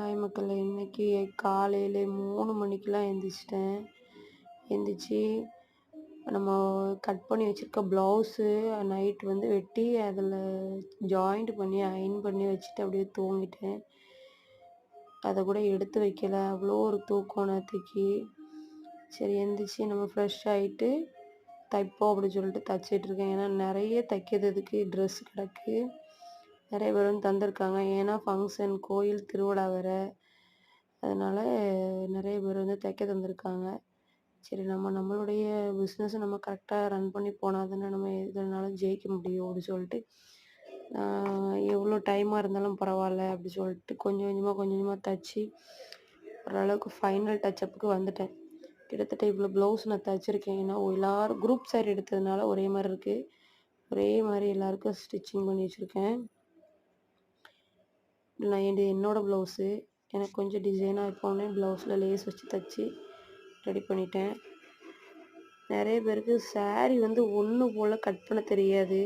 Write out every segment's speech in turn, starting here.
Hi மக்களே! இன்னைக்கு காலையில 3 மணிக்கெல்லாம் எந்திரிச்சிட்டேன். எந்திரிச்சு நம்ம கட் பண்ணி வச்சிருக்க ப்ளவுஸு நைட் வந்து வெட்டி அதில ஜாயிண்ட் பண்ணி அயர்ன் பண்ணி வச்சுட்டு அப்படியே தூங்கிட்டேன். அத கூட எடுத்து வைக்கல. அவ்வளோ ஒரு தூக்கம் நேத்தைக்கு. சரி எந்திரிச்சு நம்ம ஃப்ரெஷ் ஆயிட்டு தைப்போம் அப்படின்னு சொல்லிட்டு தச்சிட்டுருக்கேன். ஏன்னா நெறைய தைக்கிறதுக்கு ட்ரெஸ் கிடக்கு. நெறைய பேர் வந்து தந்திருக்காங்க. ஏன்னா ஃபங்க்ஷன், கோயில் திருவிழா வேற. அதனால நெறைய பேர் வந்து தைக்க தந்திருக்காங்க. சரி நம்மளுடைய பிஸ்னஸ நம்ம கரெக்ட்டா ரன் பண்ணி போனா தானே நம்ம எதுலனாலும் ஜெயிக்க முடியும் அப்படின்னு சொல்லிட்டு, எவ்வளோ டைமா இருந்தாலும் பரவால்ல அப்படி சொல்லிட்டு கொஞ்சம் கொஞ்சமா தச்சு ஓரளவுக்கு ஃபைனல் டச்சப்புக்கு வந்துட்டேன். கிட்டத்தட்ட இவ்வளோ ப்ளவுஸ் நான் தச்சிருக்கேன். ஏன்னா எல்லாரும் குரூப் சாரீ எடுத்ததுனால ஒரே மாரி இருக்கு. ஒரே மாரி எல்லாருக்கும் ஸ்டிச்சிங் பண்ணி வச்சிருக்கேன். இது என்னோட ப்ளவுஸு. எனக்கு கொஞ்சம் டிசைனா வைப்போன்னே ப்ளவுஸில் லேஸ் வச்சு தச்சு ரெடி பண்ணிட்டேன். நெறைய பேருக்கு சாரீ வந்து ஒண்ணு போல கட் பண்ண தெரியாது.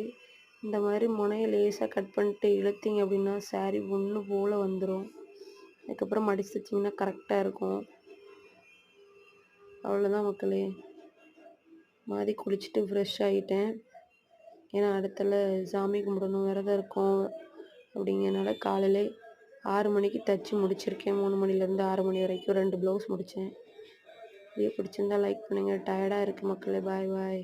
இந்த மாதிரி முனைய லேசா கட் பண்ணிட்டு இழுத்தீங்க அப்படின்னா சாரீ ஒண்ணு போல வந்துரும். அதுக்கப்புறம் மடிச்சு தைச்சிங்கன்னா கரெக்டாக இருக்கும். அவ்வளோதான் மக்களே! குளிச்சுட்டு ஃப்ரெஷ் ஆகிட்டேன். ஏன்னா அடுத்தால சாமி கும்பிடணும், விரதம் இருக்கோம் அப்படிங்கிறனால காலையிலே 6 மணிக்கு தச்சு முடிச்சிருக்கேன். 3 மணிலேருந்து 6 மணி வரைக்கும் 2 ப்ளவுஸ் முடித்தேன். வீடியோ பிடிச்சிருந்தா லைக் பண்ணுங்கள். டயர்டாக இருக்குது மக்களே. பாய் பாய்.